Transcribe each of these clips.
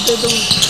Ito itong...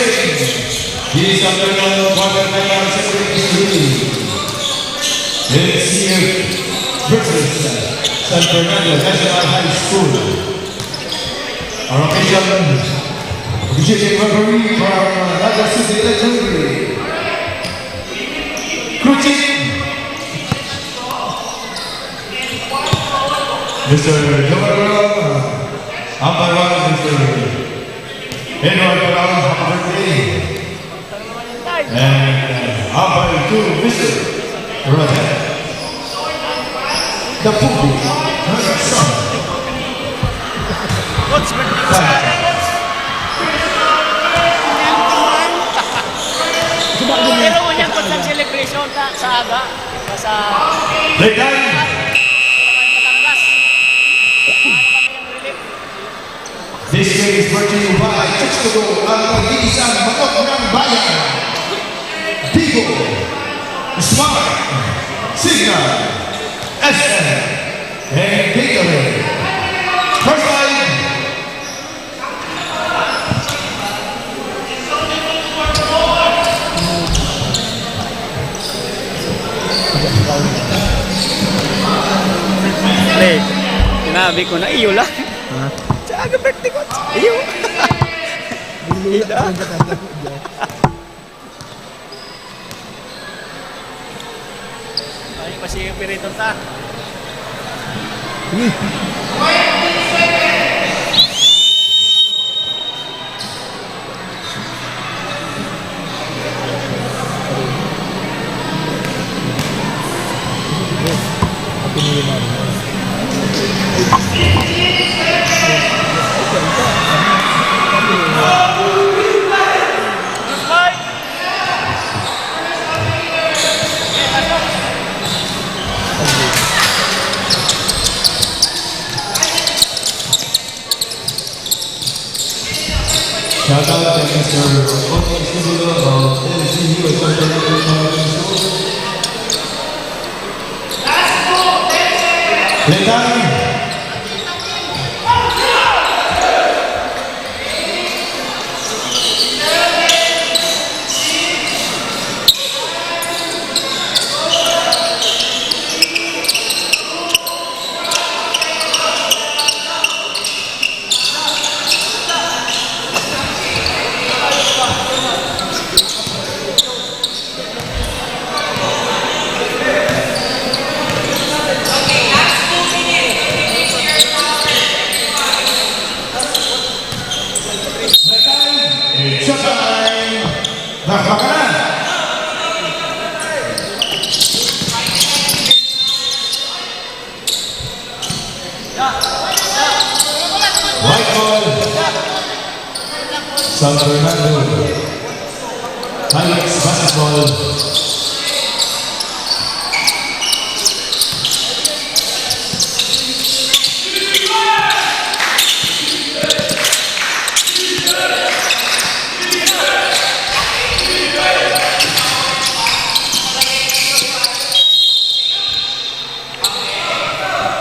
He's under the quarter final NCF versus San Fernando National High School. Our officiating referee from Naga City Legendary, Chooks-to-Go, Mr. Umpire 1, Mr. Edward Palau, happy birthday. And umpire 2, Mr. Rohan. The Pupi, son. What's birthday? Pero mo niyang konsang celebration sa aga. Sa... Playtime! This game is brought to you by Chooks-to-Go, ang mag-iisang makot ng bayan. Bicol, Smart, Signal, SFNHS, and Bicol. First line. Pre, sinabi ko na iyo lang. Sa aga birthday ko. Iyo. Bida. Ay, pasi yung pirito ta. Shout out to Mr. Chooks-to-Go of NCF Playtime. Bicol, San Fernando, Highlights Basketball.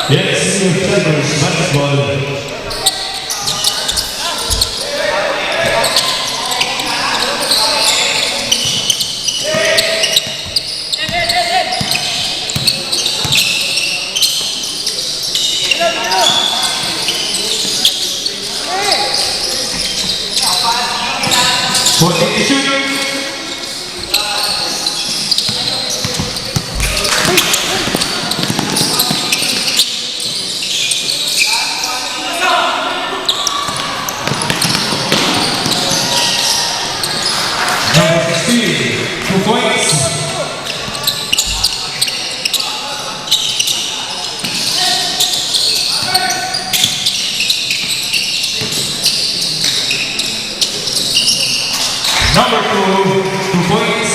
Yes, Tigers Basketball. Number 16, 2 points. Number 2 points.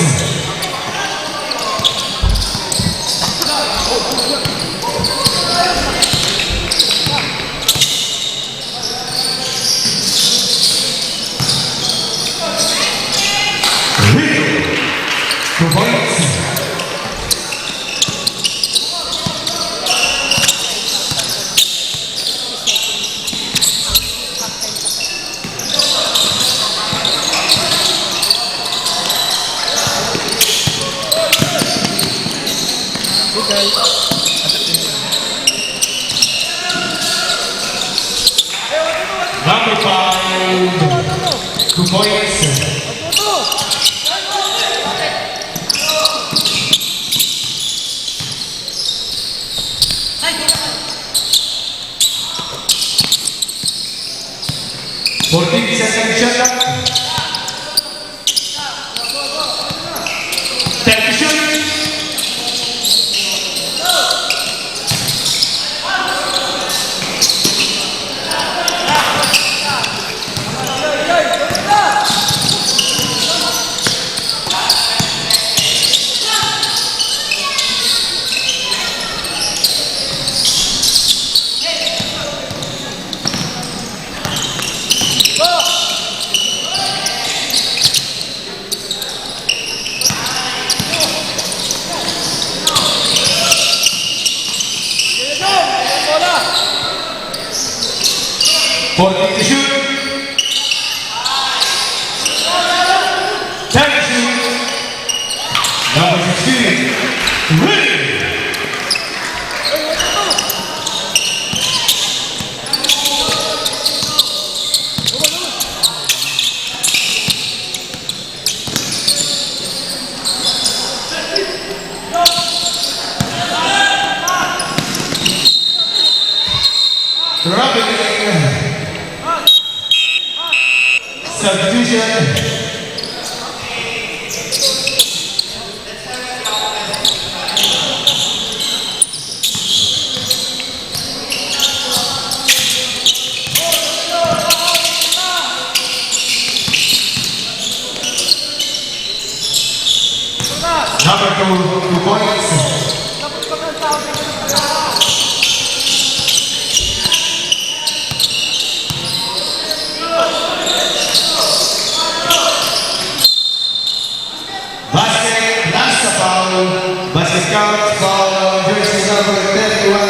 Number 5, 2 points. Second shot. Take the shot. Substitution. Number 2 points. Basket count, foul, jersey number 31.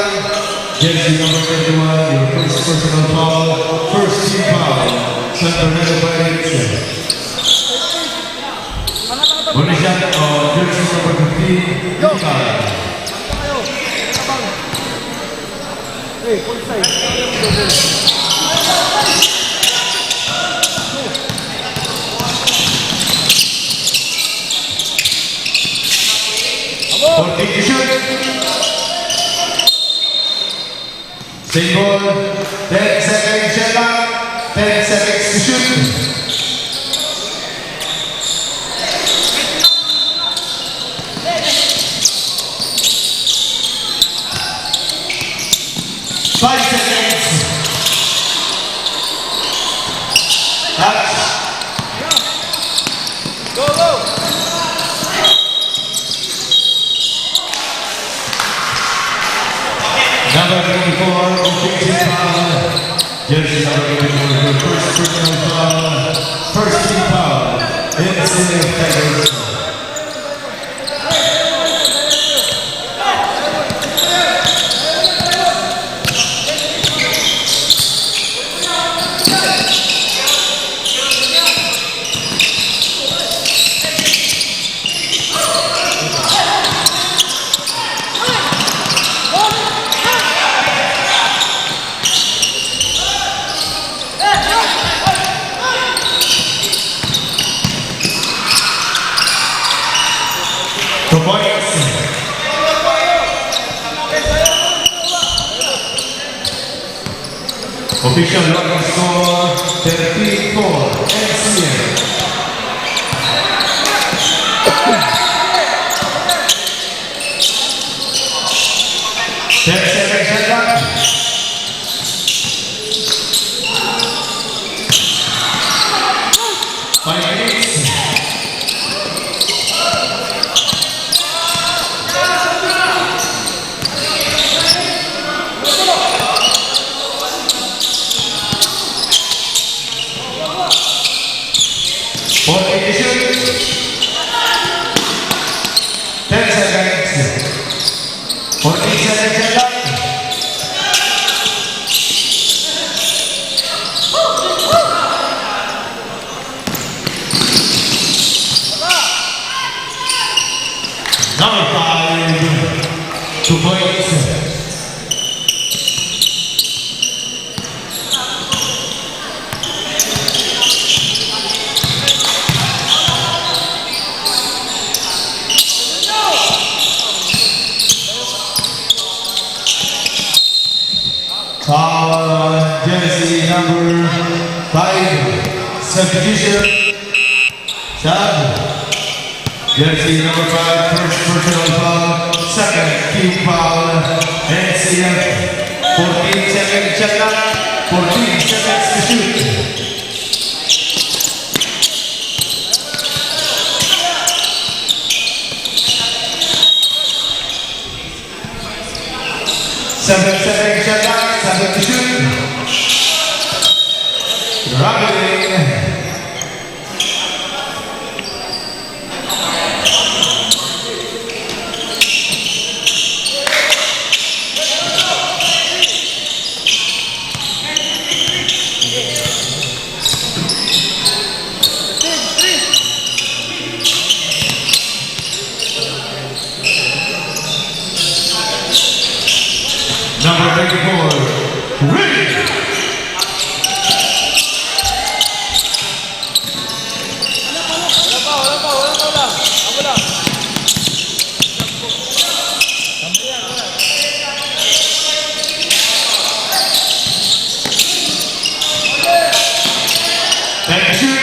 Jersey number 31, your first personal foul, first team foul. Center headed by Bonus shot, jersey number 15, Naga. Hey, full side. For take the shoot. Same ball. 10 seconds shot clock. 10 seconds to shoot. Five seconds. Touch. Go, go. Number 24, offensive foul. Jersey number 24, first personal foul, first team foul. NCF. Official locking score 34 NCF. Number 5, 2 points. Foul on jersey number 5, substitution. Jersey number 5, first personal foul, second team foul, NCF. 14 seconds shot clock, 14 seconds to shoot. Seven seconds shot clock, 7 to shoot. Rocketing. Number 34, ready! Thank you.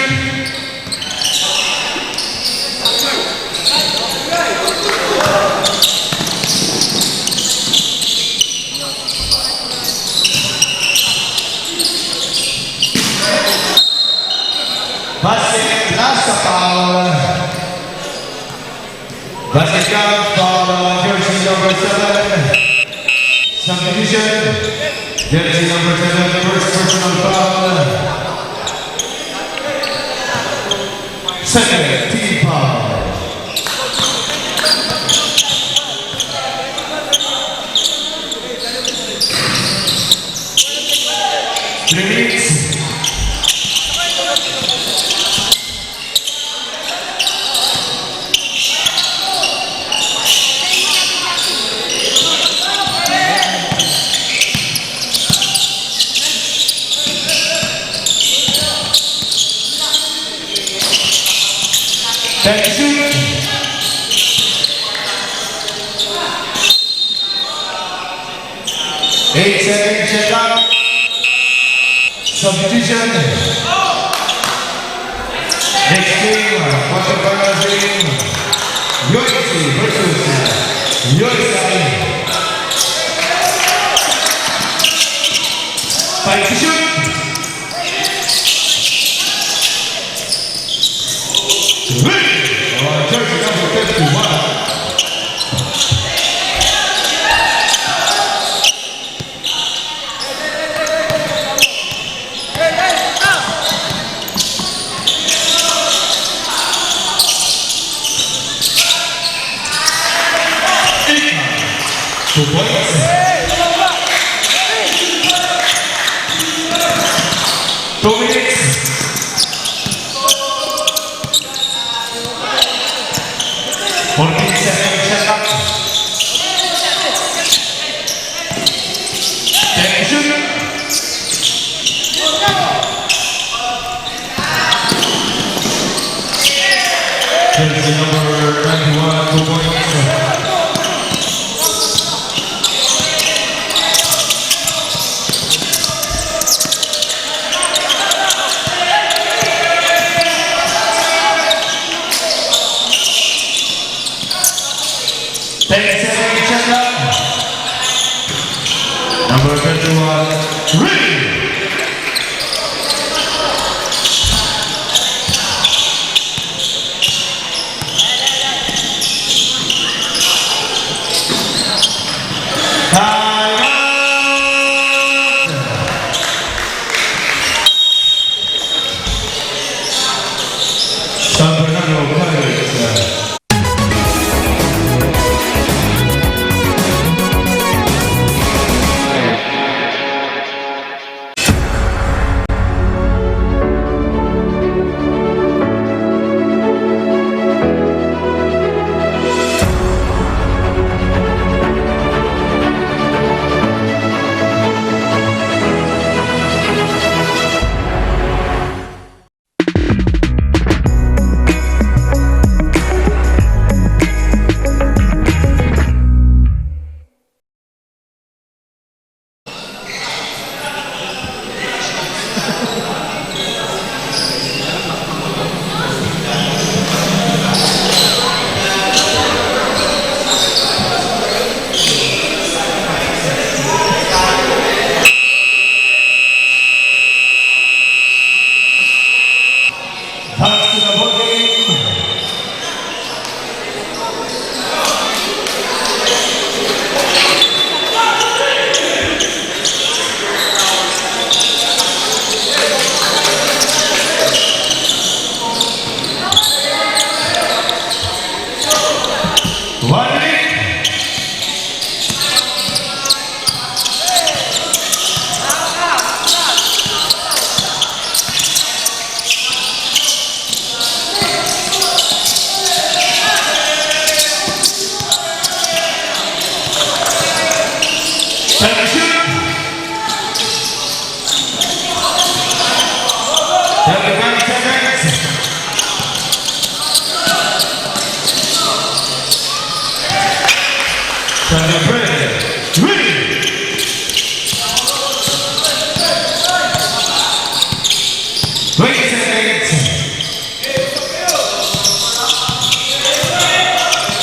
Basket, last foul. Basket count, foul, jersey number 7. Substitution, jersey number 7, first personal foul. Second team foul. Three minutes. Thank you. Eight seconds check out. Substitution. Next game, quarterfinal game. USA versus USA. 5 to shoot. Jersey number 51. Two points. 2 minutes. Jersey number 91, 2 points. Number 21, ready!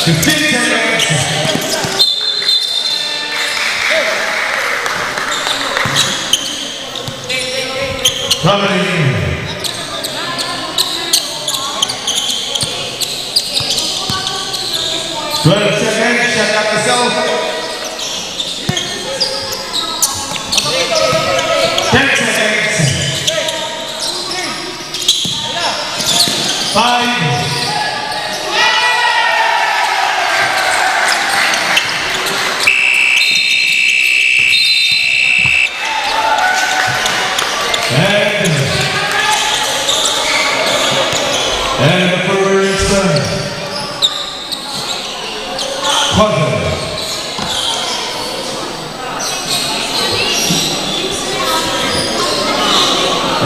15 seconds. Traveling. 12 seconds, shut up yourself. 10 seconds. 5. And the first quarter.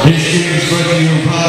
This game is brought to you by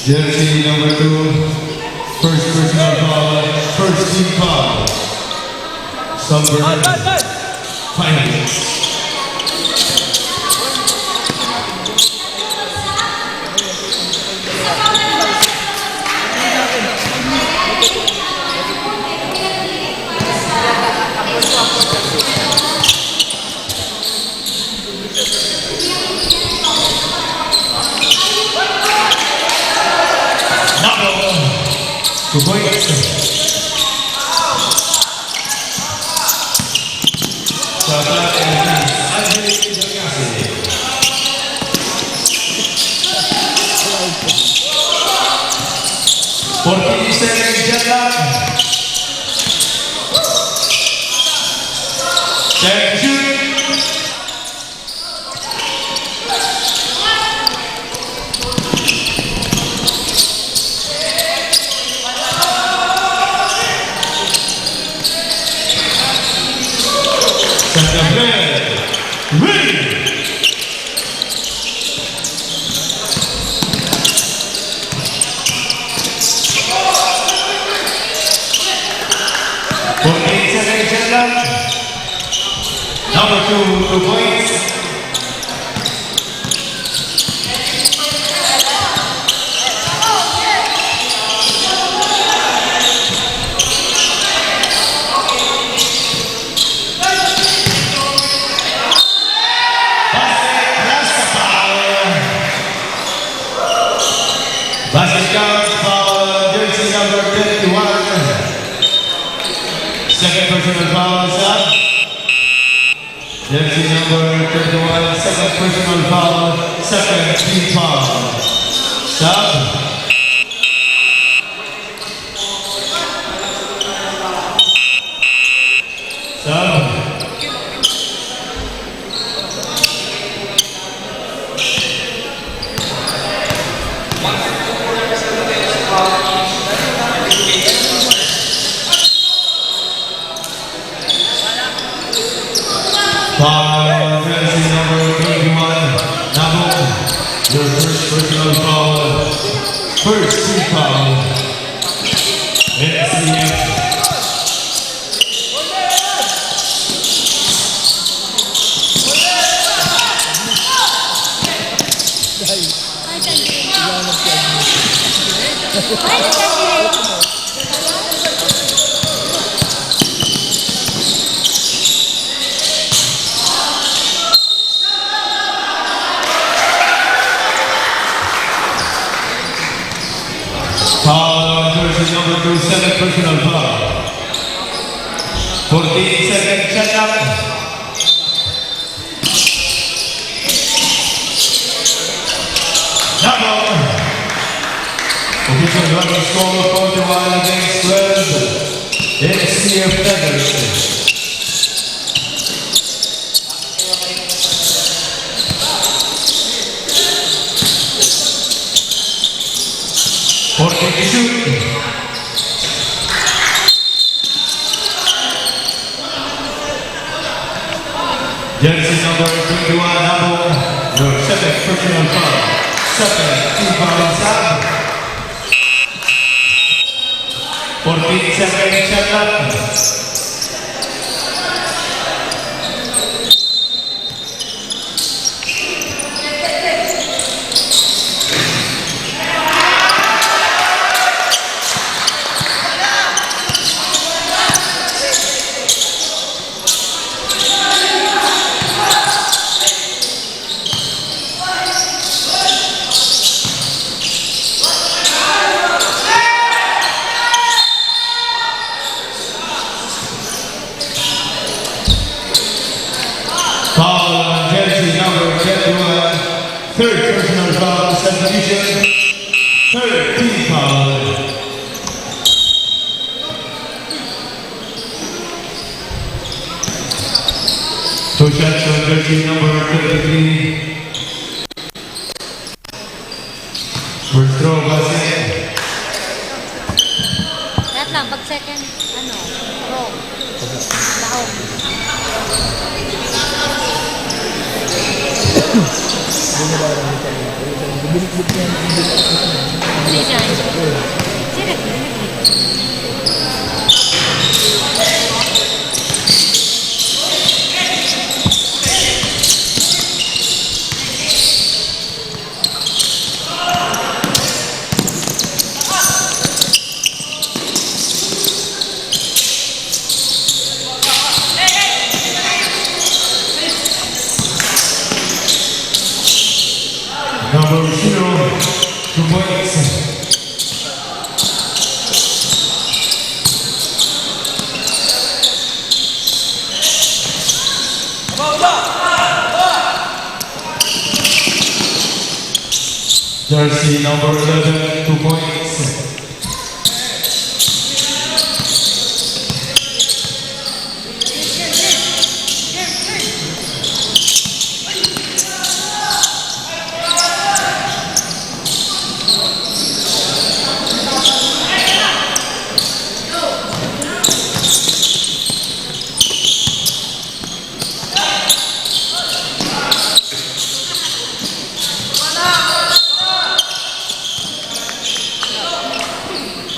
Jersey number 2, first personal foul, first team foul. Sunburn, 5 minutes. Naga, 2 points. Number 2 points. Basket count foul, jersey number 51. Second personal foul is up. Jersey number 31, second personal foul, second team foul. Stop. Foul on jersey number 27, personal foul. 14-second shot clock. Naga. Official running score 41 against 12. NCF Feathers. To shoot. Jersey number 21, Naga, your second personal foul. Second team foul inside. 14-second shot clock. Third personal foul, substitution. Third team foul. Two shots on jersey number 33. First throw, basket. Lahat lang, pag second, row. Laong. Number 0, 2 points. Jersey number 11, 2 points.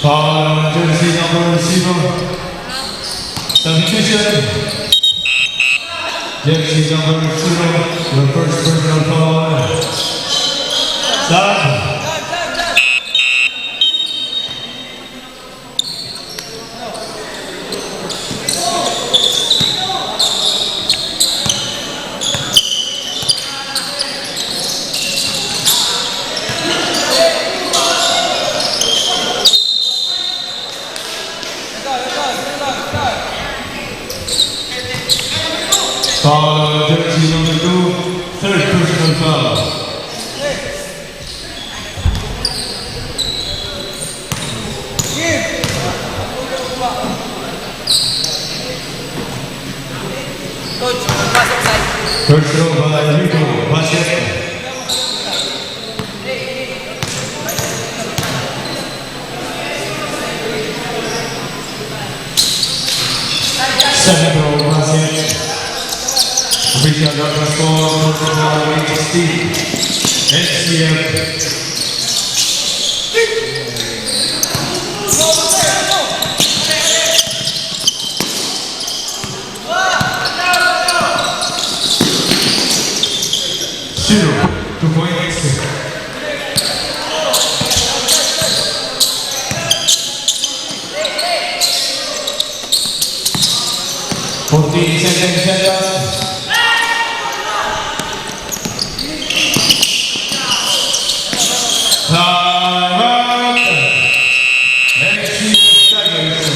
Foul on jersey number 0. Substitution. Jersey number 0. Your first personal foul. Start. Foul on jersey number 2, third personal foul. Third throw by Bicol, basket. Second throw, basket. Official number score, NCF. Zero, 2 points. 14 seconds shot clock. Time out. NCF Tigers.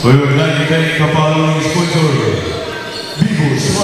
We would like to thank the following sponsor, Bicol Sports.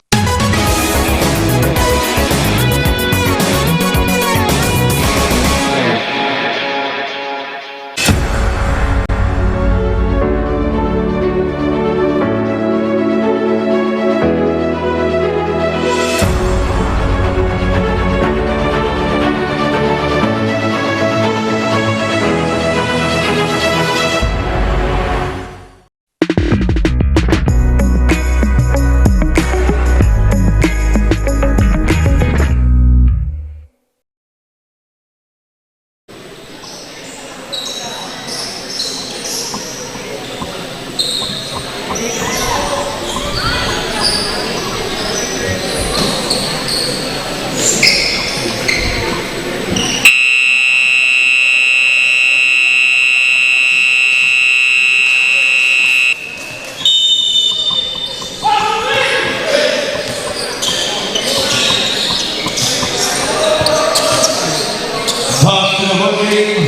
Back to the ball game.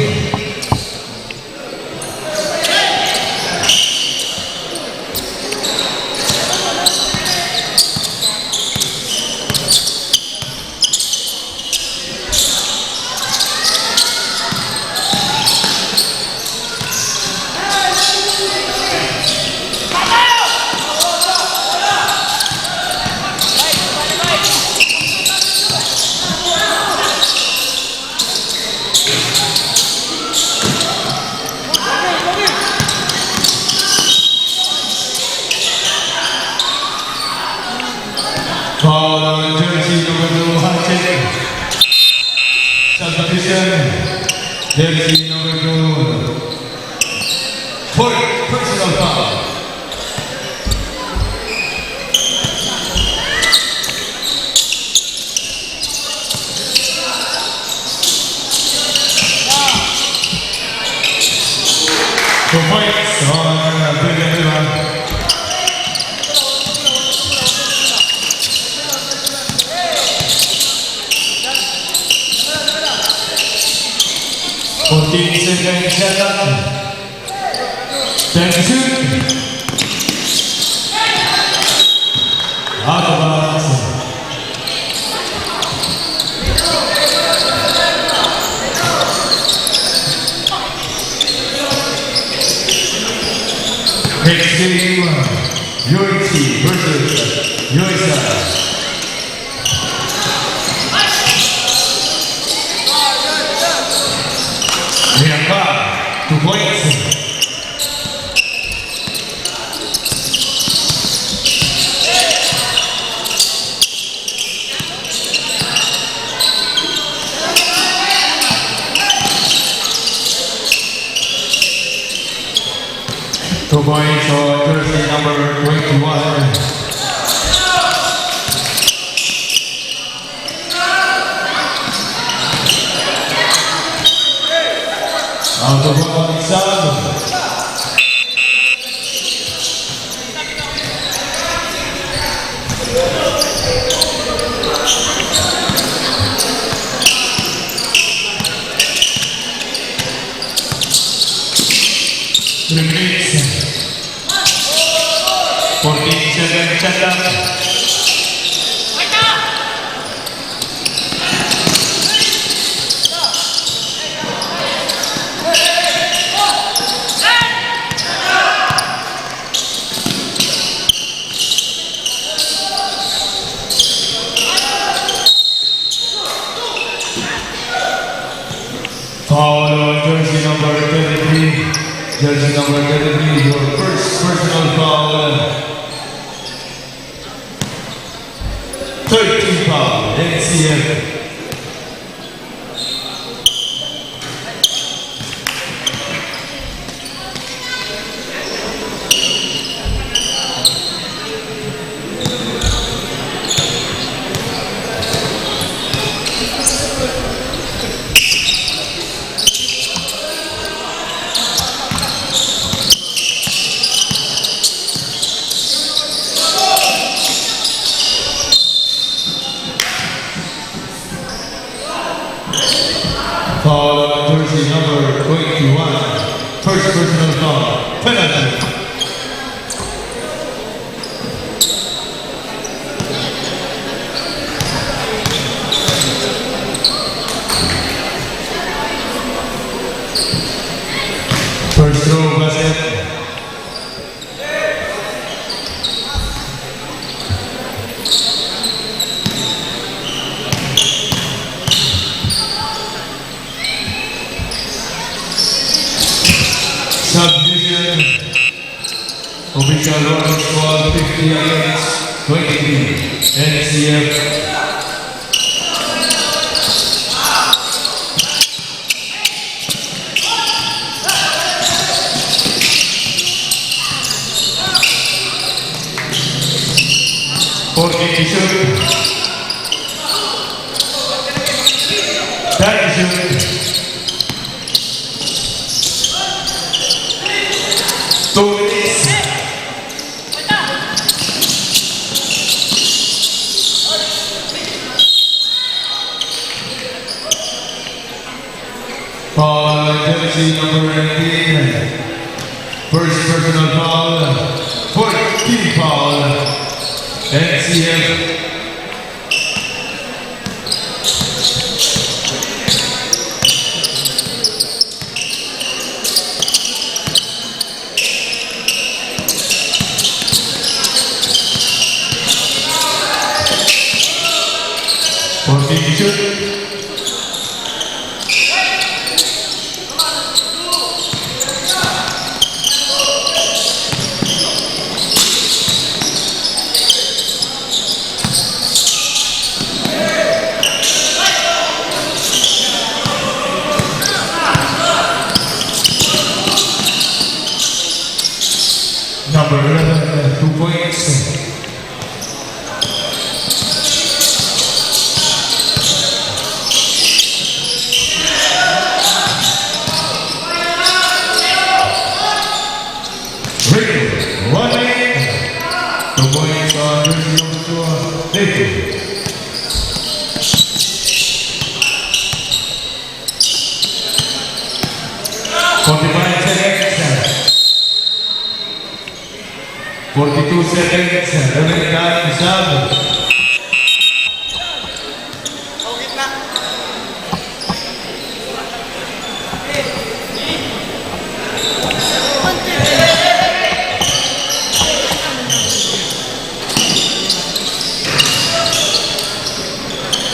Foul on jersey number 2, Hatchet. Substitution, jersey number 2. Fourth personal foul. Two points on Bicol. 14 seconds shot clock. Time to shoot. Out of bounds. Next game, UNC versus USA. Naga, 2 points. Two points for jersey number 21. Out of bounds, Naga. Minutes. 14 seconds shot clock. Foul on jersey number 33. Jersey number 33, your first personal foul. 13 foul, NCF. Foul on jersey number 21. First personal foul. Penalty. First throw basket. Subdivision. Official running score 50 against 23. NCF. Jersey number 19. First personal foul. 14 foul. NCF. Number 11, 2 points. Rick, 1 8. 2 points on jersey number 2. David. $42 seconds, remaining time is up.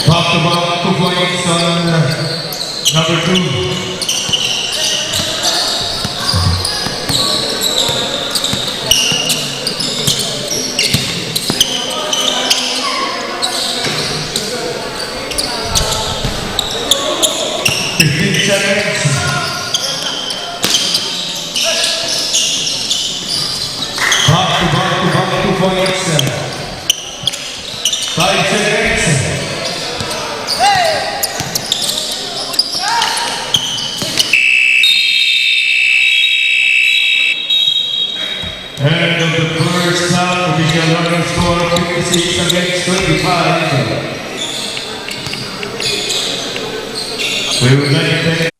Back to back, 2 points on number 2. End of the first half, official running score 56 against 25. We would like to thank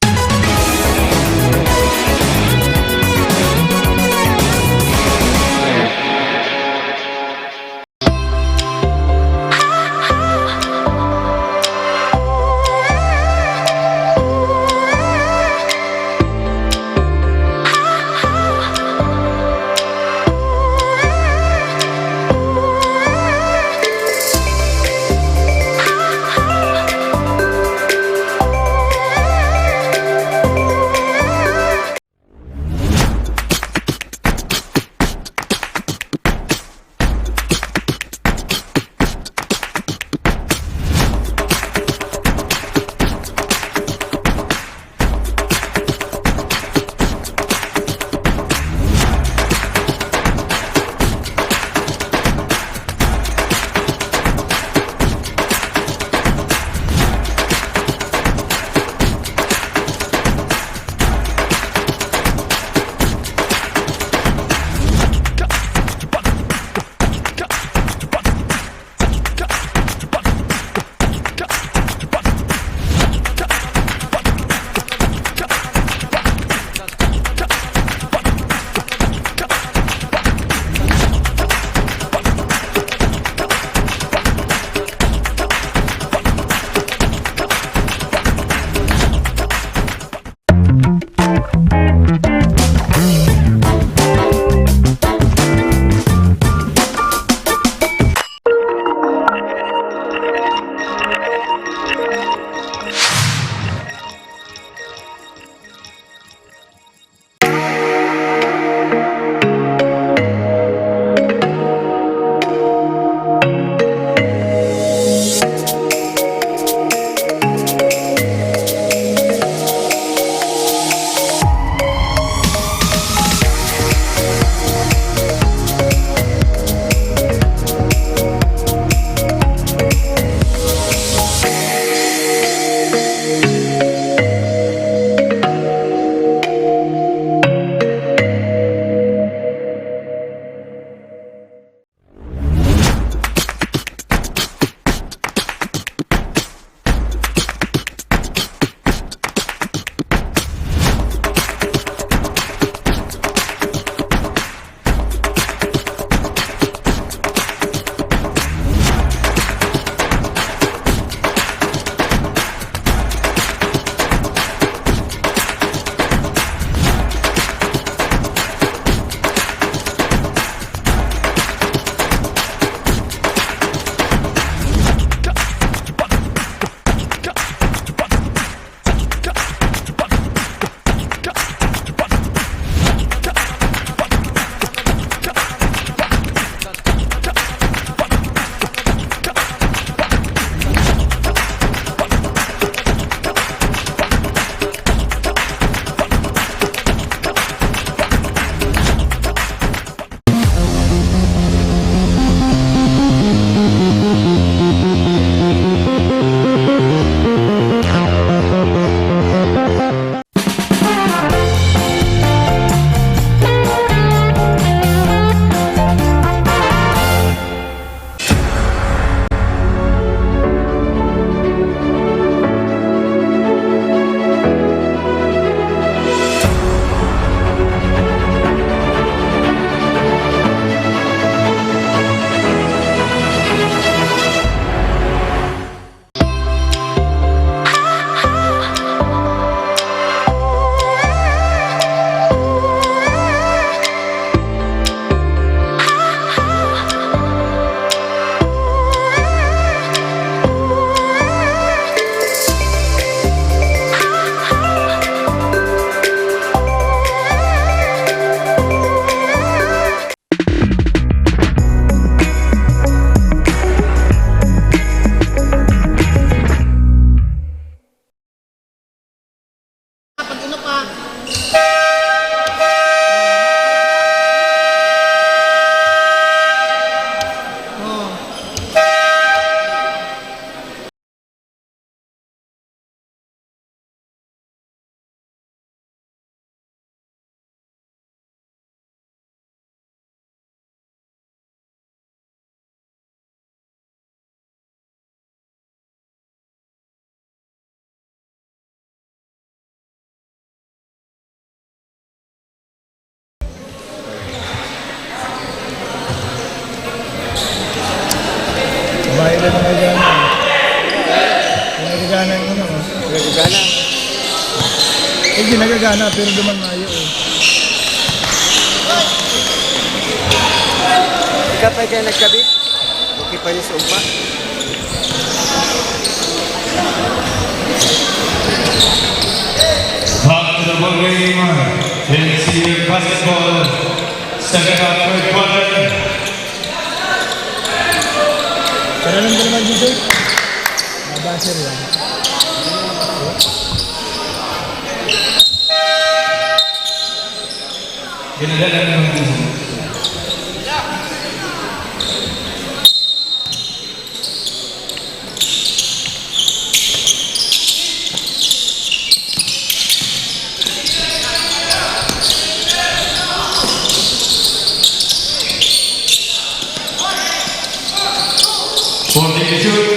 babae na nagagana. Nagagana yung ano. Nagagana. Hindi nagagana pero duman mayo. Kapag kayo nagkabit, okay pa rin sa ugma. Back to the ball game. NCF basketball. Second half, third quarter. Karalan ka naman dito? Mabaser yan. Ginagalan naman dito. Fourteen to shoot.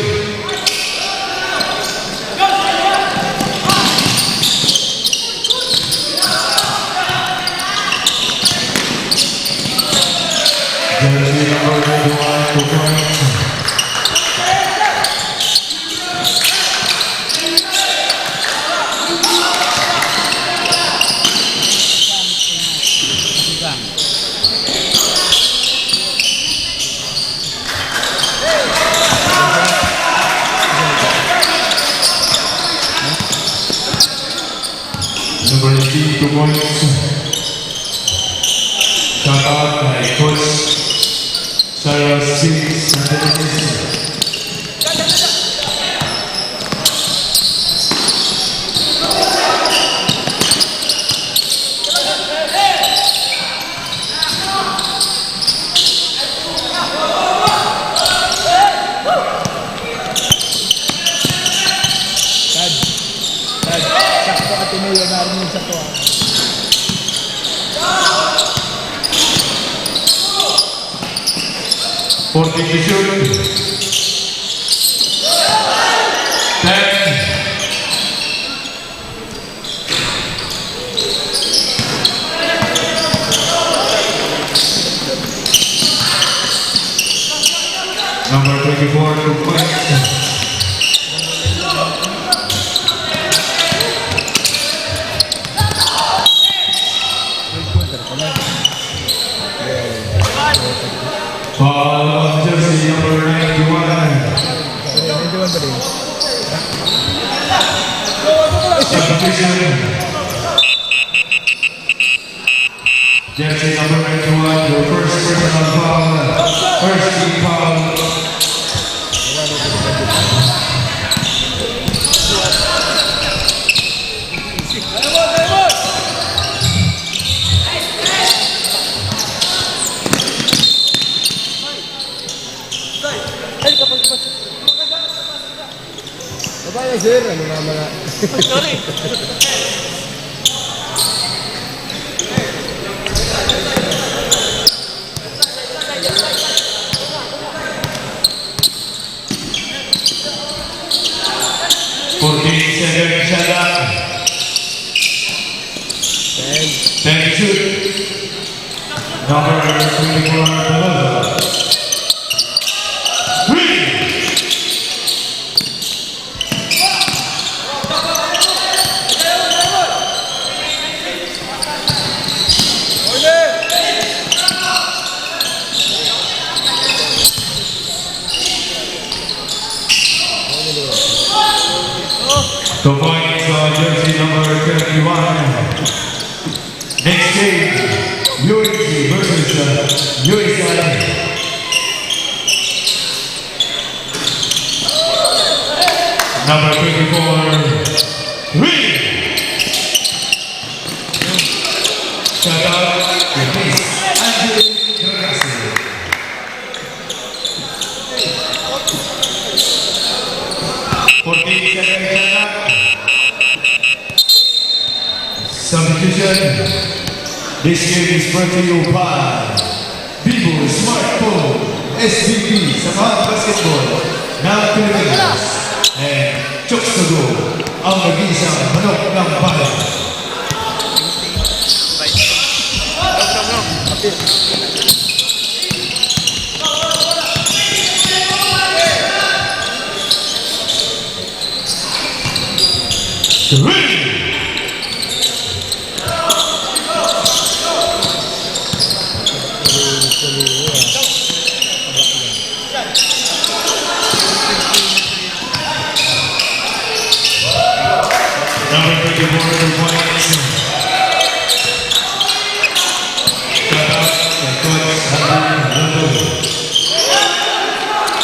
Jersey number 91 to point. Number 18 to points. Shot out by Coach Sarah Six. Sakto at tinuyo na rin yung sakto. 14 to shoot. 10. Number 24 to point. Foul on jersey number 91. Substitution. Jersey number 91, your first personal foul. First team foul. Babaya sir, ano nga mga... Sorry. Shut up. 10 to shoot. Number 24, Naga. The points jersey number 31. Next game, UNC versus USI. Number 24, Reed. Shout out to Miss Angelique Grassi. Substitution. This game is brought to you by Bicol Smartphone, SBP, Samahan Basketball, Naga Pilipinas, and Chooks-to-Go, ang nag-iisang manok ng bayan. Three. Number 34, 2 points. Shut up, the coach,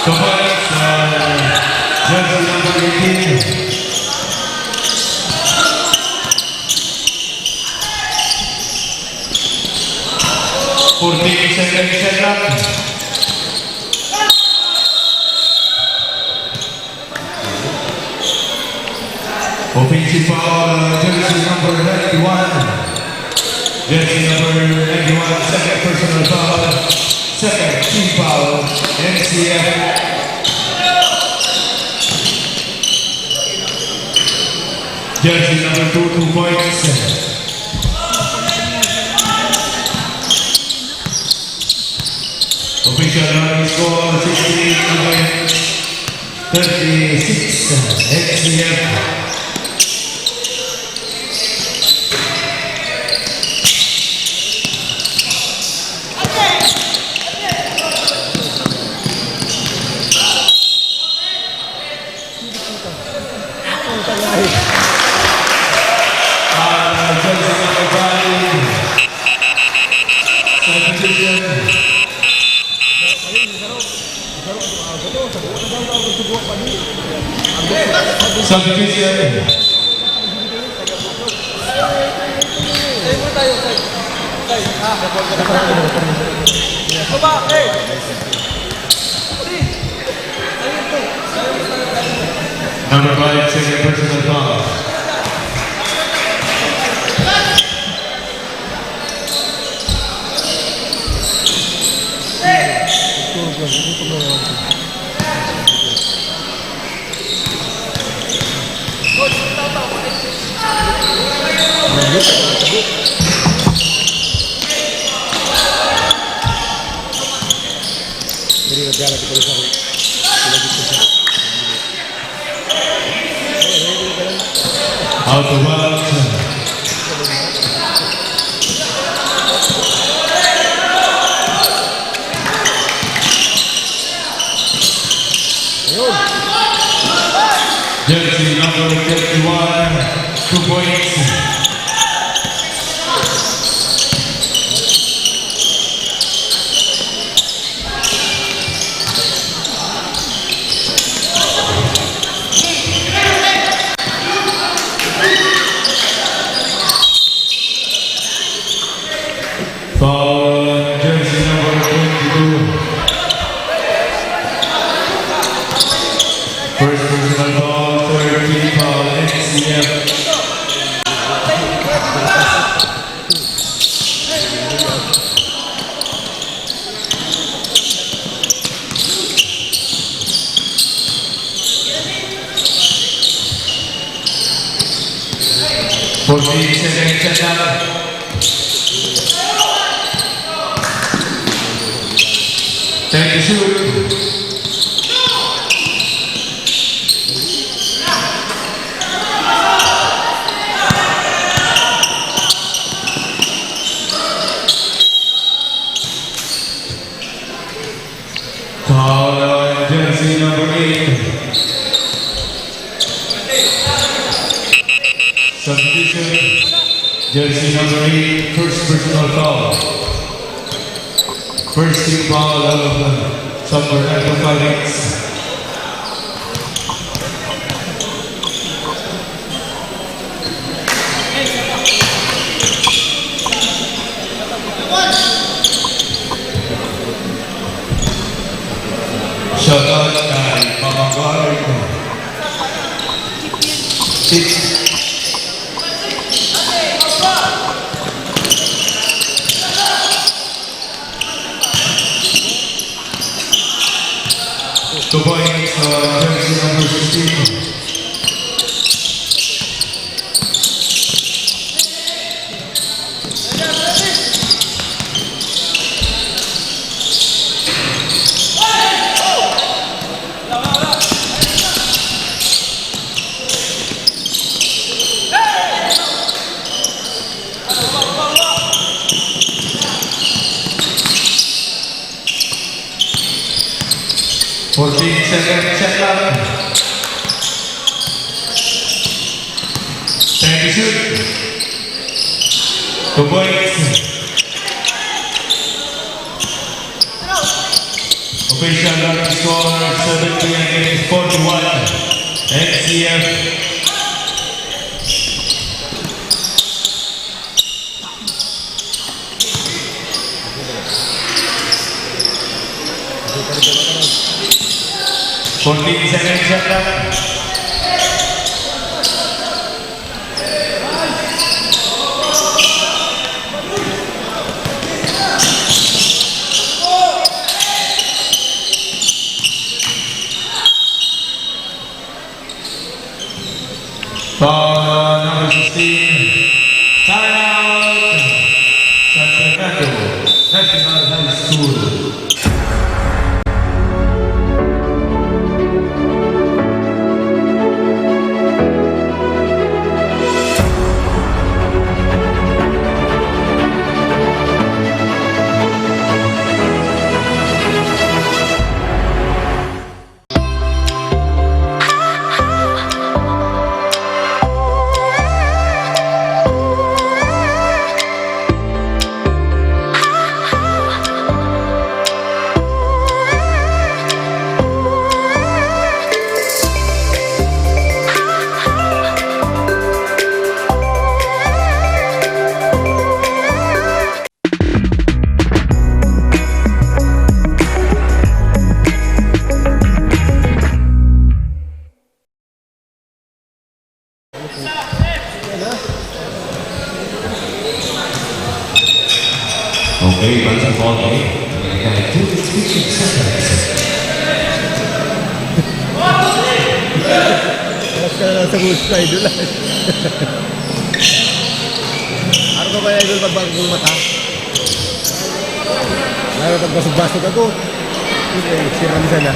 the points, jersey number 18. 14 seconds set up. Offensive foul, jersey number 91. Jersey number 91, second personal foul. Second team foul, NCF. Jersey number 2 points. Official running score 36 NCF. Substitution. Number 5, second personal foul. Out of bounds. Jersey number 51, 2 points. Foul, jersey number 22. First personal foul, third team foul, NCF. Seconds set up. Time to shoot. Foul on jersey number 8. Substitution. Jersey number 8, first personal foul. First team foul of somewhere after 5 minutes. Shout out kay mga guard. 6. Two points, jersey number 16. check up. Thank you, shoot. 2 points. Official running score 70 against 41. NCF. Seconds shot clock. Number 16, timeout, Sacramento National High School. Okay, basketball game. And 2 seconds. Mas ka na lang sa rules na idol. Ano ka ba idol pagbago ng mata? Lalo pagbasog-basog ako. Sirami sana.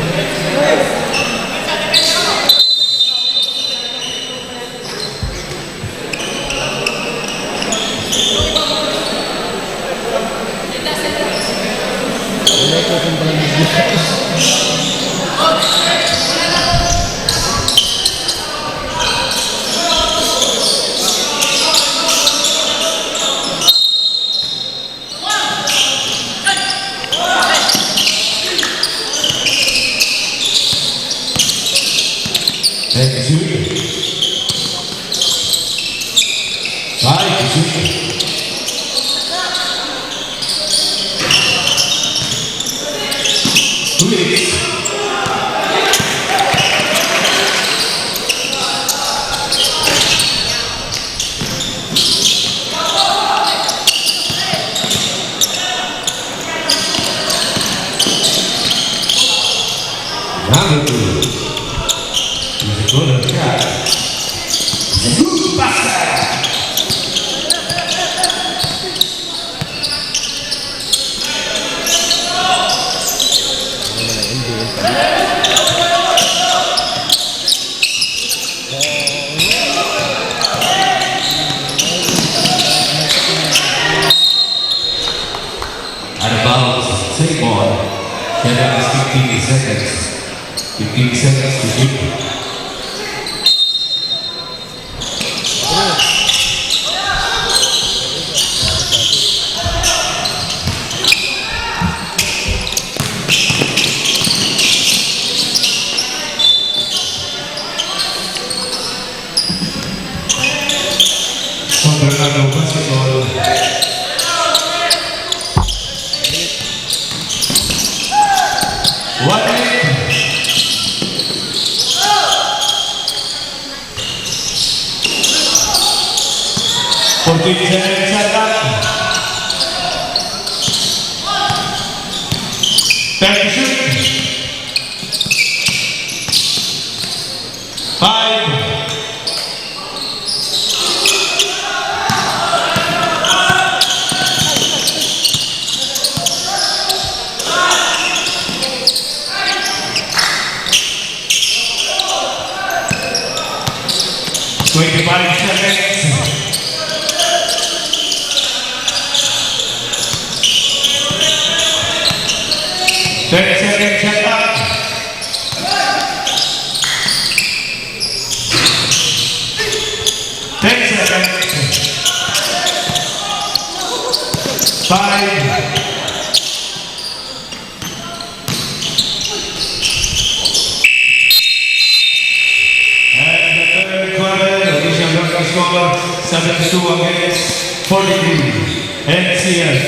Same ball. That is 15 seconds. 15 seconds to shoot. Naga basketball. What? 14 seconds shot clock. 10 to shoot. 5. Seconds shot clock. And the third quarter, additional running score 72 against 43. NCF.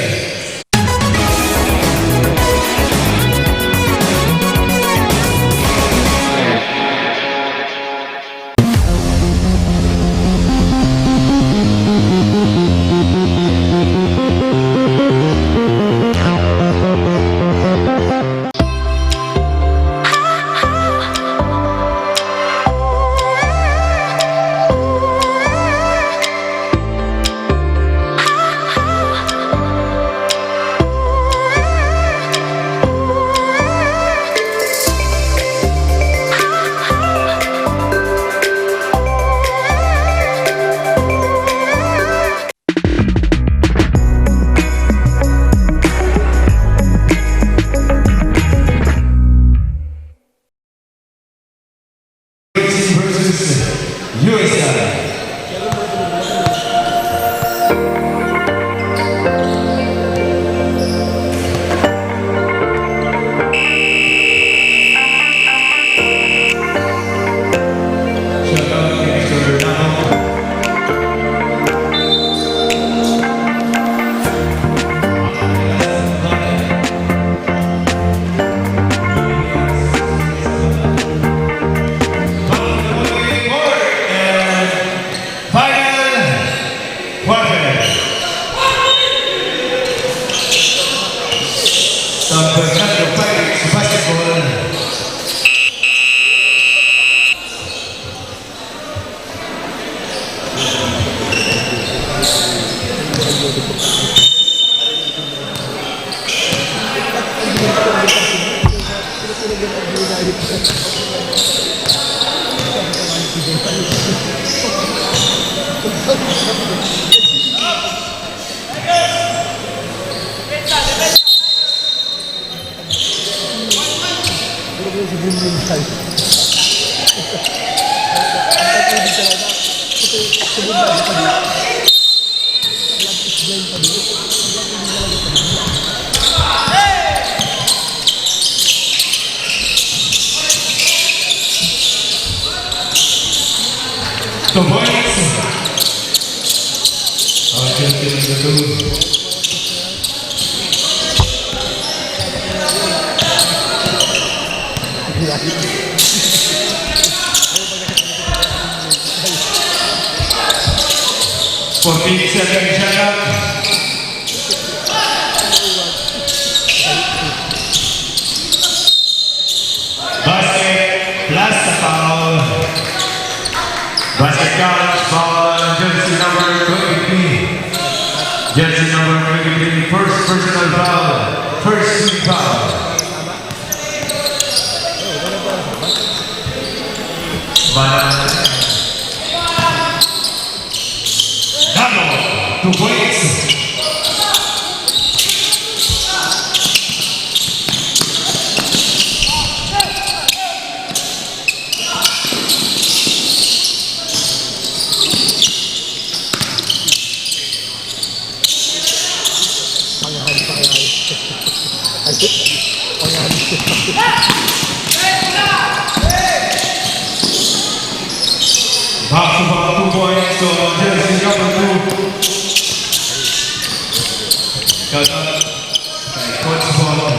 The points. Argentina the two. Seconds shut up. Basket plus the foul. Basket count foul jersey number 23. Jersey number 23, first personal foul. First team foul. Naga, 2 points. Basketball 2 points to jersey number 2. Cut up. Coach ball.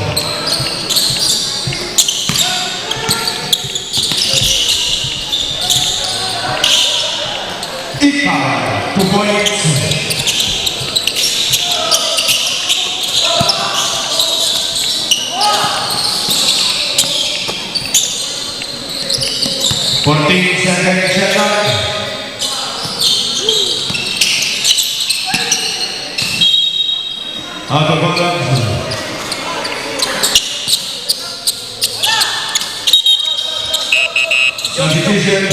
Ika 2 points. Second shot. Out of bounds. Substitution.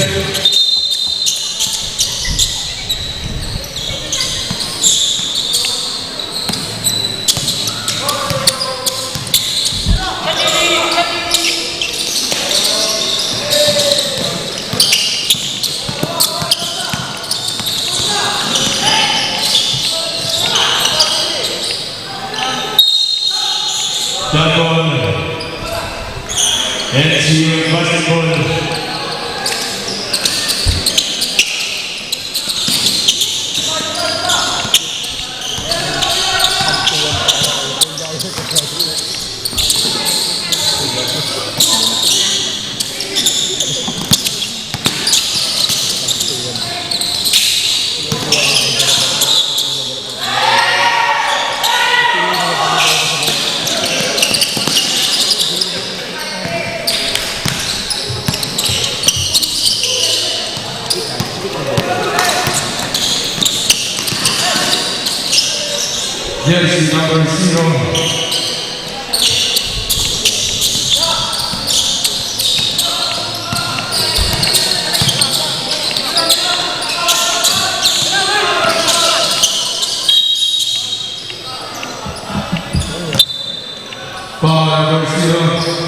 Jersey number 0. Ball number 0.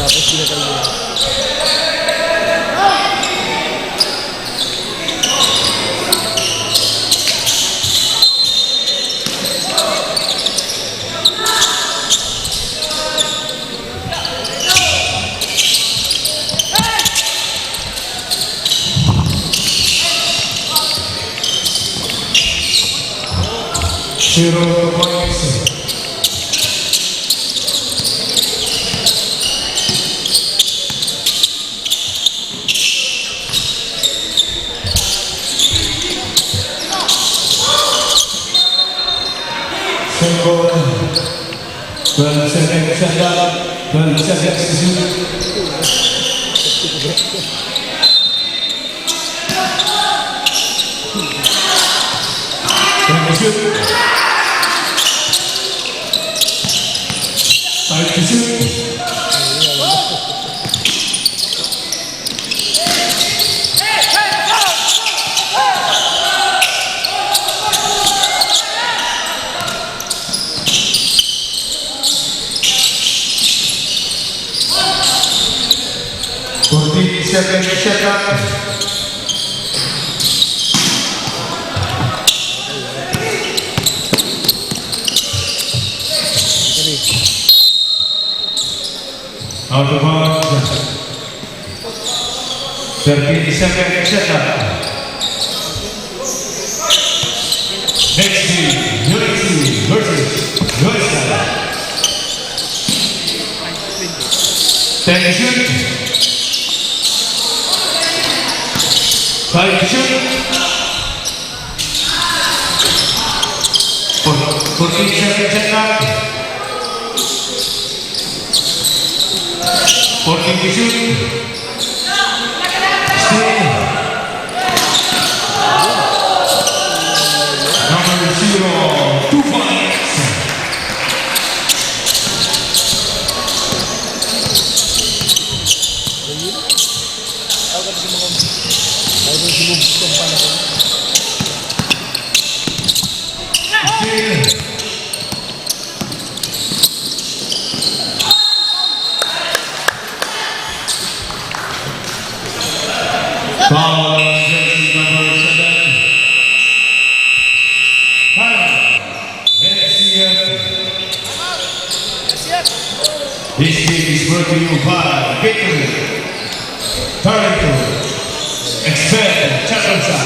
Tapos pinatay. Zero points. Single 12 seconds shut up, 12 seconds to shoot. Time to shoot. Time to shoot. Seconds shut up. Out of bounds. 13 seconds shut up. Next team, UNC versus Joyce. 10 shoot. 5 shoot. 14 seconds shut up. 14 to shoot. Still. Number 0, 2 points. Foul jersey number 7. NCF. This game is brought to you by Bicol, Toronto, Expert, Chooks-to-Go.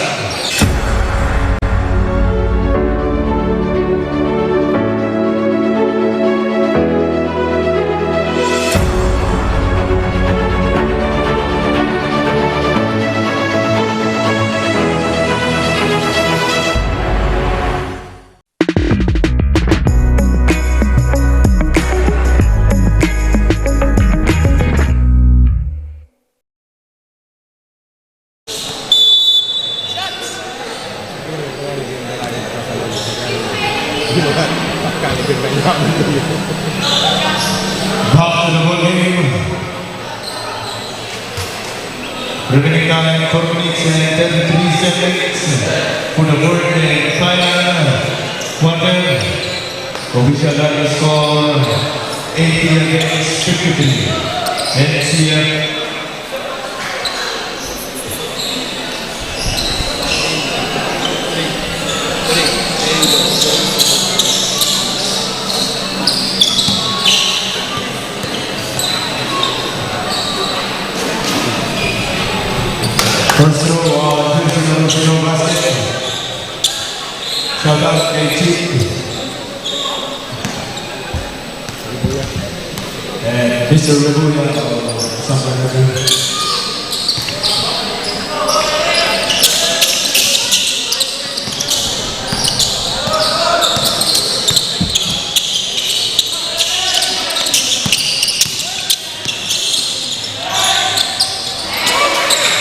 Back to the ball game. Remaining time 4 minutes and 33 seconds for the fourth and final quarter. Official line score 80 against 53. NCF. First row, Division basket. Shout out 18. And Mr. Rebuya, somewhere.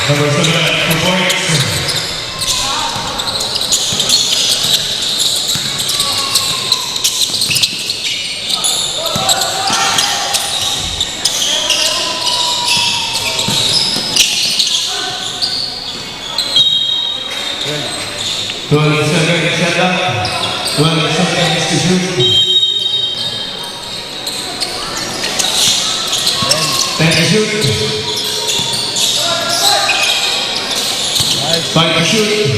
Number 7, 2 points. 12 seconds shot up. 12 seconds to shoot. 10 to shoot. 5 to shoot.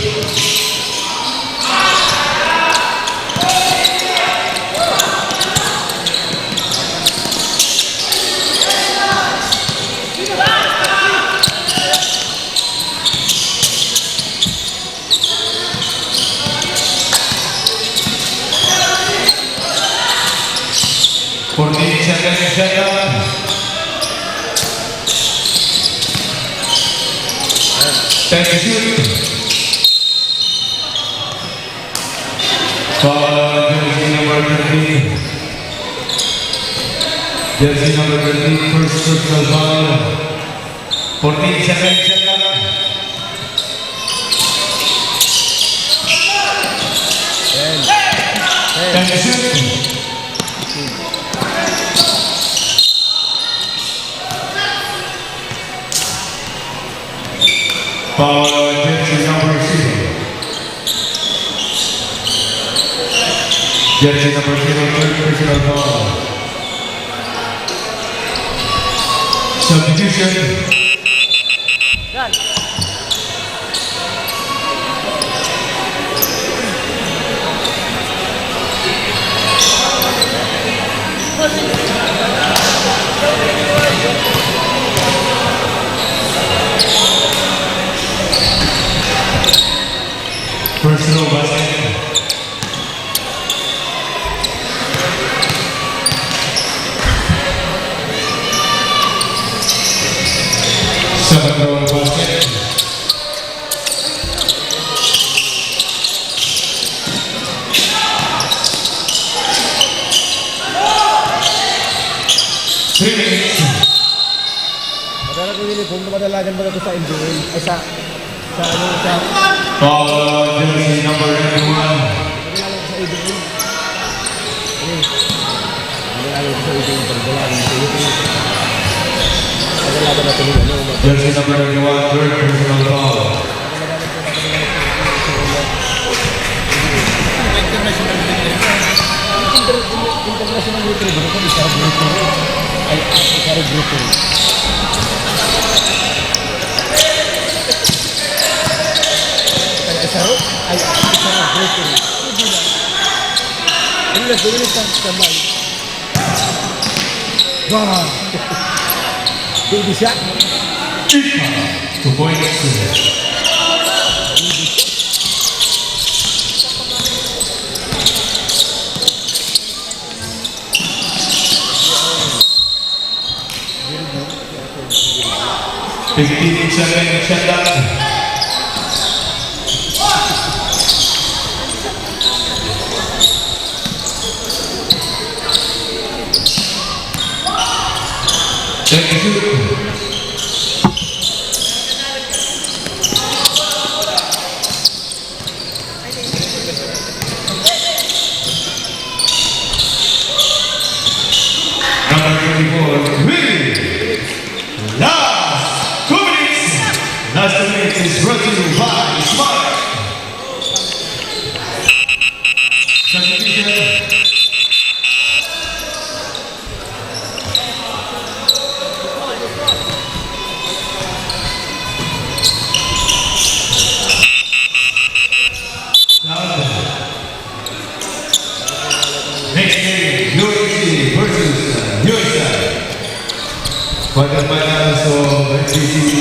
Shut up. 10 to shoot. Foul jersey number 13. Jersey number 13, first personal foul. 14 seconds, shut up. 10 to shoot. Foul jersey number 0. Jersey number 0, third personal foul. Substitution. Personal basket. Second row basket. Three minutes. Madala ko yung uniform na madalagan ba ito sa NBA? Ay sa Foul jersey number 91. Jersey number 91, third personal foul. International retriever ko di sarap retriever. Ay sarap retriever. Sarap ay sarap retriever. Ini kan kembali. Wah. Baby shot. 2 points. Fifteen seconds shut down. Thank you. Number 24, Willie. Last 2 minutes. Last 2 minutes is brought to you by Smart. Substitution. Next game, UAC versus USA. Quarterfinals of NBTC.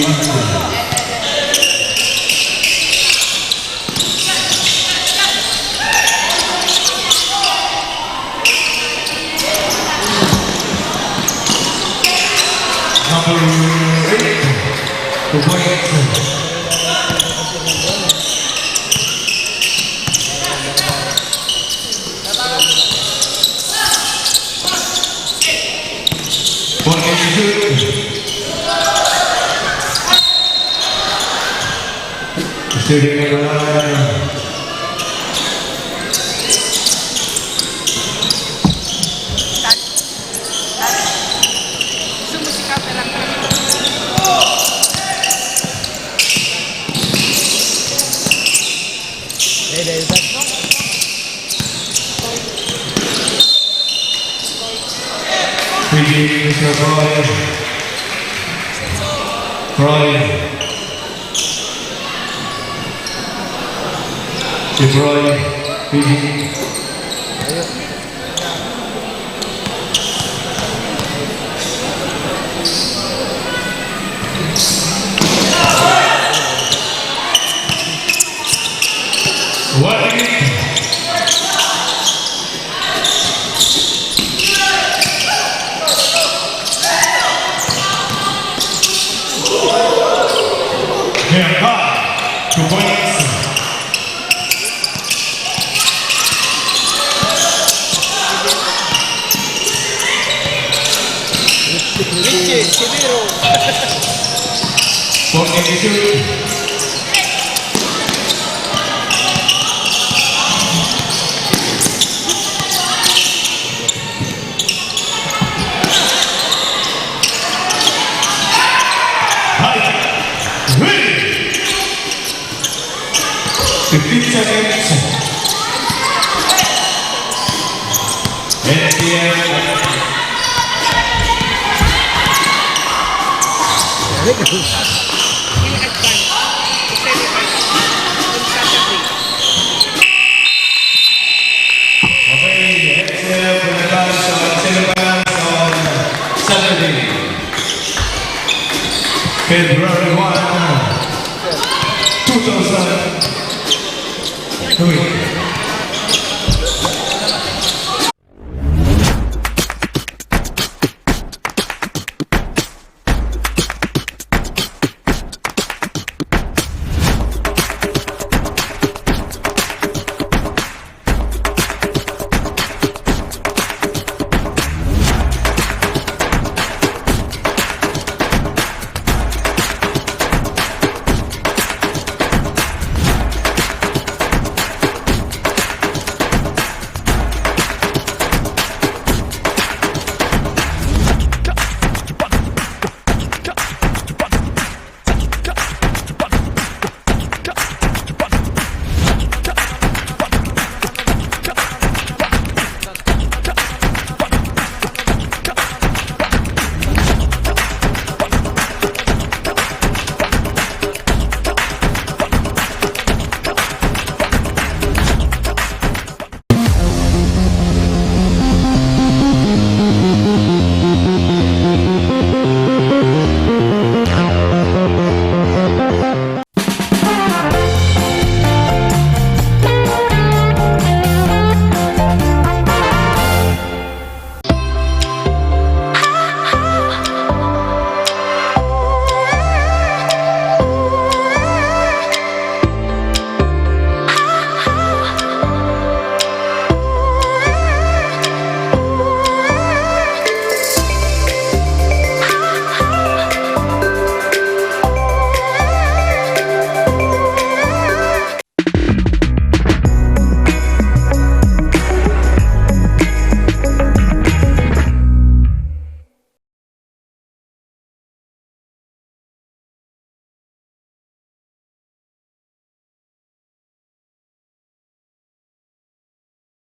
Number 8, 2 points. Shooting it around. Sumusikap na lang. Dede. Mr. Roy. Si Roy, PG. What? Here, God, 2 points. Richie, Severo. 482. Win! 15 seconds. NCF. Okay, NCF will advance on semifinals on Saturday, February 1, 2002.